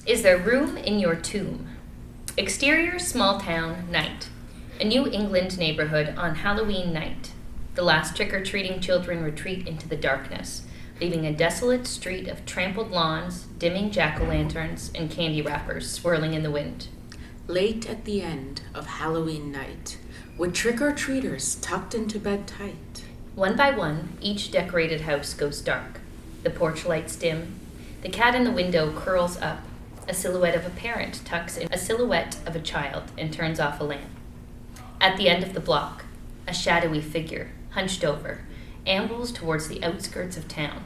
Is there room in your tomb? Exterior small town, night. A New England neighborhood on Halloween night. The last trick-or-treating children retreat into the darkness, leaving a desolate street of trampled lawns, dimming jack-o'-lanterns, and candy wrappers swirling in the wind. Late at the end of Halloween night, with trick-or-treaters tucked into bed tight. One by one, each decorated house goes dark. The porch lights dim. The cat in the window curls up. A silhouette of a parent tucks in a silhouette of a child and turns off a lamp. At the end of the block, a shadowy figure, hunched over, ambles towards the outskirts of town.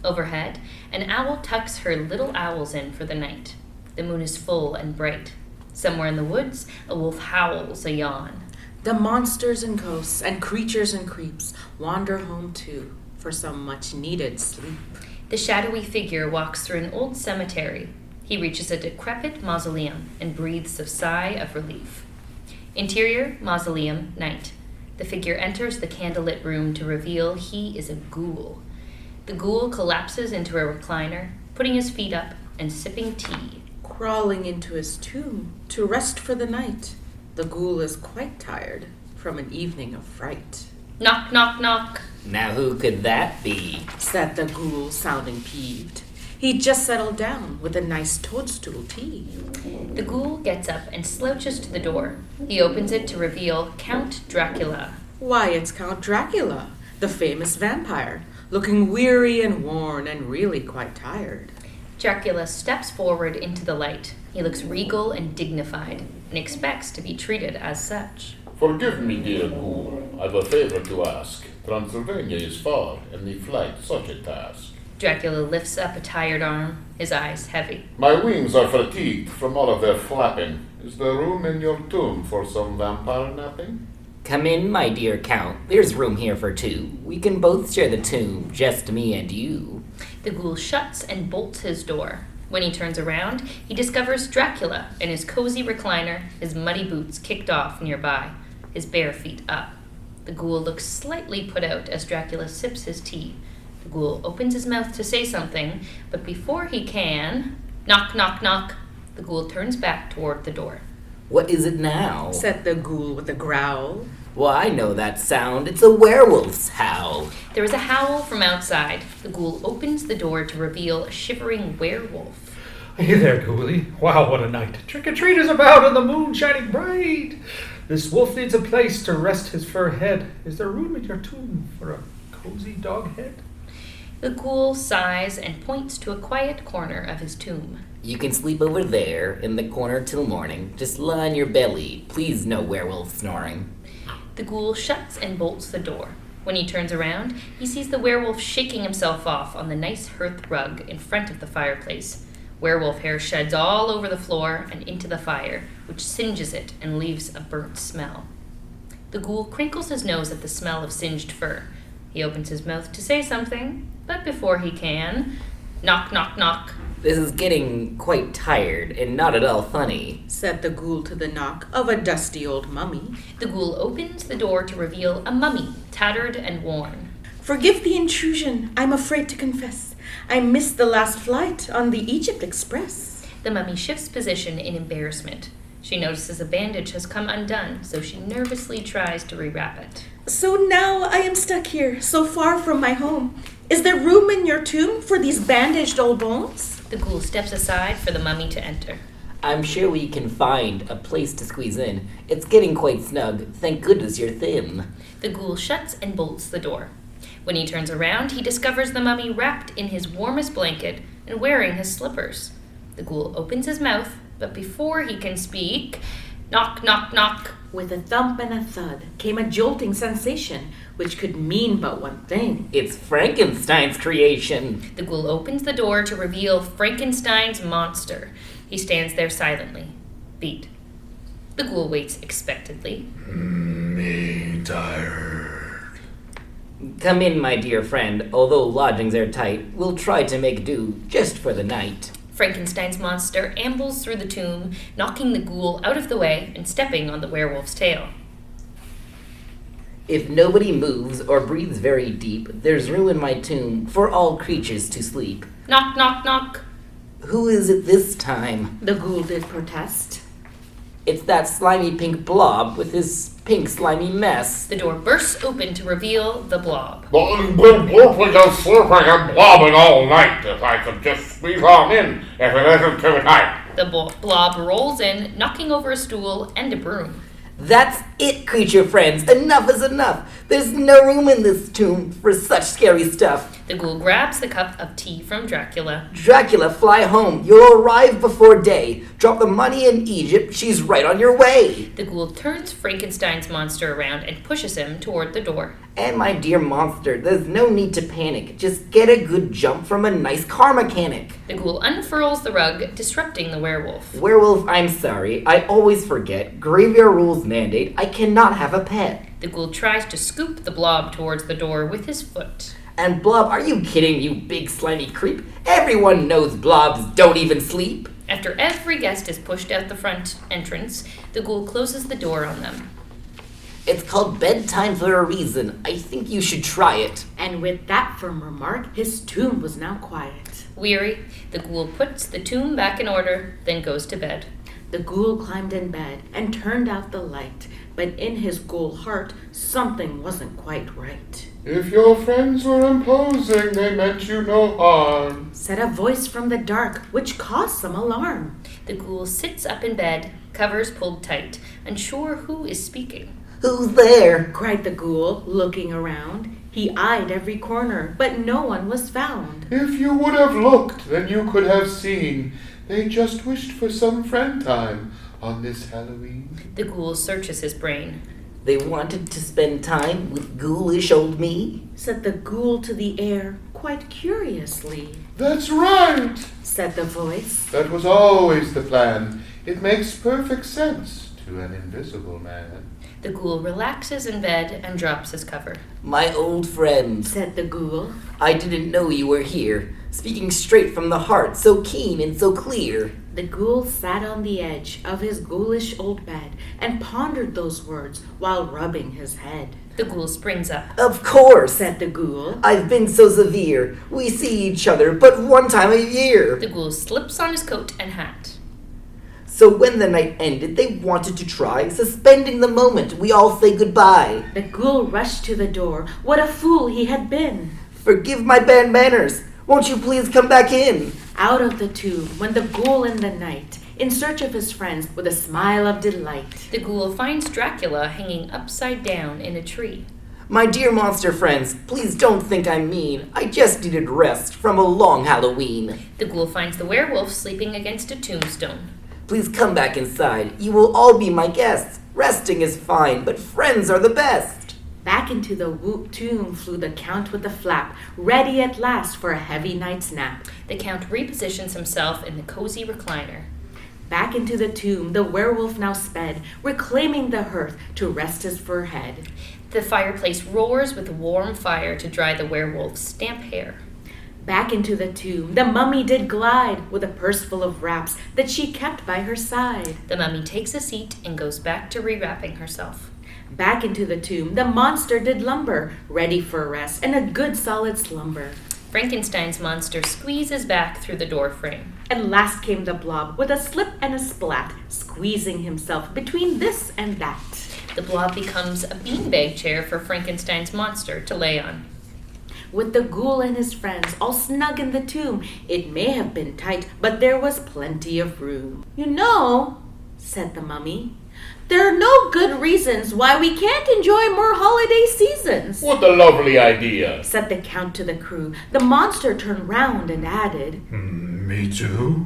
Overhead, an owl tucks her little owls in for the night. The moon is full and bright. Somewhere in the woods, a wolf howls a yawn. The monsters and ghosts and creatures and creeps wander home too for some much-needed sleep. The shadowy figure walks through an old cemetery. He reaches a decrepit mausoleum and breathes a sigh of relief. Interior, mausoleum, night. The figure enters the candlelit room to reveal he is a ghoul. The ghoul collapses into a recliner, putting his feet up and sipping tea. Crawling into his tomb to rest for the night, the ghoul is quite tired from an evening of fright. Knock, knock, knock. Now who could that be? Said the ghoul, sounding peeved. He'd just settled down with a nice toadstool tea. The ghoul gets up and slouches to the door. He opens it to reveal Count Dracula. Why, it's Count Dracula, the famous vampire, looking weary and worn and really quite tired. Dracula steps forward into the light. He looks regal and dignified and expects to be treated as such. Forgive me, dear ghoul. I've a favor to ask. Transylvania is far, and the flight such a task. Dracula lifts up a tired arm, his eyes heavy. My wings are fatigued from all of their flapping. Is there room in your tomb for some vampire napping? Come in, my dear Count. There's room here for two. We can both share the tomb, just me and you. The ghoul shuts and bolts his door. When he turns around, he discovers Dracula in his cozy recliner, his muddy boots kicked off nearby, his bare feet up. The ghoul looks slightly put out as Dracula sips his tea. The ghoul opens his mouth to say something, but before he can... Knock, knock, knock. The ghoul turns back toward the door. What is it now? Said the ghoul with a growl. Well, I know that sound. It's a werewolf's howl. There is a howl from outside. The ghoul opens the door to reveal a shivering werewolf. Hey there, Ghoulie. Wow, what a night. Trick-or-treaters about and the moon shining bright. This wolf needs a place to rest his fur head. Is there room in your tomb for a cozy dog head? The ghoul sighs and points to a quiet corner of his tomb. You can sleep over there in the corner till morning. Just lie on your belly. Please no werewolf snoring. The ghoul shuts and bolts the door. When he turns around, he sees the werewolf shaking himself off on the nice hearth rug in front of the fireplace. Werewolf hair sheds all over the floor and into the fire, which singes it and leaves a burnt smell. The ghoul crinkles his nose at the smell of singed fur. He opens his mouth to say something, but before he can... Knock, knock, knock. This is getting quite tired and not at all funny. Said the ghoul to the knock of a dusty old mummy. The ghoul opens the door to reveal a mummy, tattered and worn. Forgive the intrusion, I'm afraid to confess. I missed the last flight on the Egypt Express. The mummy shifts position in embarrassment. She notices a bandage has come undone, so she nervously tries to rewrap it. So now I am stuck here, so far from my home. Is there room in your tomb for these bandaged old bones? The ghoul steps aside for the mummy to enter. I'm sure we can find a place to squeeze in. It's getting quite snug. Thank goodness you're thin. The ghoul shuts and bolts the door. When he turns around, he discovers the mummy wrapped in his warmest blanket and wearing his slippers. The ghoul opens his mouth, but before he can speak... Knock, knock, knock. With a thump and a thud came a jolting sensation, which could mean but one thing. It's Frankenstein's creation. The ghoul opens the door to reveal Frankenstein's monster. He stands there silently. Beat. The ghoul waits expectantly. Me tired. Come in, my dear friend. Although lodgings are tight, we'll try to make do just for the night. Frankenstein's monster ambles through the tomb, knocking the ghoul out of the way and stepping on the werewolf's tail. If nobody moves or breathes very deep, there's room in my tomb for all creatures to sleep. Knock, knock, knock. Who is it this time? The ghoul did protest. It's that slimy pink blob with his pink slimy mess. The door bursts open to reveal the blob. I've been blooping and slurping and blobbing all night. If I could just squeeze on in, if it isn't too tight. The blob rolls in, knocking over a stool and a broom. That's it, creature friends. Enough is enough. There's no room in this tomb for such scary stuff. The ghoul grabs the cup of tea from Dracula. Dracula, fly home. You'll arrive before day. Drop the money in Egypt. She's right on your way. The ghoul turns Frankenstein's monster around and pushes him toward the door. And my dear monster, there's no need to panic. Just get a good jump from a nice car mechanic. The ghoul unfurls the rug, disrupting the werewolf. Werewolf, I'm sorry. I always forget. Graveyard rules mandate I cannot have a pet. The ghoul tries to scoop the blob towards the door with his foot. And Blob, are you kidding, you big slimy creep? Everyone knows blobs don't even sleep. After every guest is pushed out the front entrance, the ghoul closes the door on them. It's called bedtime for a reason. I think you should try it. And with that firm remark, his tomb was now quiet. Weary, the ghoul puts the tomb back in order, then goes to bed. The ghoul climbed in bed and turned out the light, but in his ghoul heart, something wasn't quite right. If your friends were imposing, they meant you no harm. Said a voice from the dark, which caused some alarm. The ghoul sits up in bed, covers pulled tight, unsure who is speaking. Who's there? Cried the ghoul, looking around. He eyed every corner, but no one was found. If you would have looked, then you could have seen. They just wished for some friend time on this Halloween. The ghoul searches his brain. They wanted to spend time with ghoulish old me? Said the ghoul to the air, quite curiously. That's right, Said the voice. that was always the plan. It makes perfect sense to an invisible man. The ghoul relaxes in bed and drops his cover. My old friend. Said the ghoul. I didn't know you were here. Speaking straight from the heart, so keen and so clear. The ghoul sat on the edge of his ghoulish old bed and pondered those words while rubbing his head. The ghoul springs up. Of course. Said the ghoul. I've been so severe. We see each other but one time a year. The ghoul slips on his coat and hat. So when the night ended, they wanted to try suspending the moment we all say goodbye. The ghoul rushed to the door. What a fool he had been. Forgive my bad manners. Won't you please come back in? Out of the tomb went the ghoul in the night, in search of his friends with a smile of delight. The ghoul finds Dracula hanging upside down in a tree. My dear monster friends, please don't think I'm mean. I just needed rest from a long Halloween. The ghoul finds the werewolf sleeping against a tombstone. Please come back inside. You will all be my guests. Resting is fine, but friends are the best. Back into the tomb flew the Count with a flap, ready at last for a heavy night's nap. The Count repositions himself in the cozy recliner. Back into the tomb the werewolf now sped, reclaiming the hearth to rest his fur head. The fireplace roars with warm fire to dry the werewolf's damp hair. Back into the tomb the mummy did glide, with a purse full of wraps that she kept by her side. The mummy takes a seat and goes back to rewrapping herself. Back into the tomb the monster did lumber, ready for rest and a good solid slumber. Frankenstein's monster squeezes back through the door frame. And last came the blob with a slip and a splat, squeezing himself between this and that. The blob becomes a beanbag chair for Frankenstein's monster to lay on. With the ghoul and his friends all snug in the tomb, it may have been tight, but there was plenty of room. You know, said the mummy, there are no good reasons why we can't enjoy more holiday seasons. What a lovely idea, Said the Count to the crew. The monster turned round and added, Me too.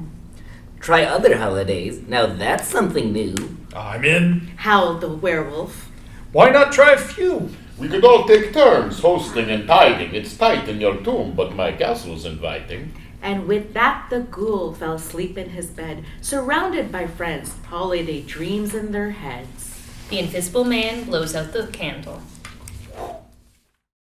Try other holidays. Now that's something new. I'm in. howled the werewolf. Why not try a few? We could all take turns hosting and tiding. It's tight in your tomb, but my castle's inviting. And with that the ghoul fell asleep in his bed, surrounded by friends, holiday dreams in their heads. The invisible man blows out the candle.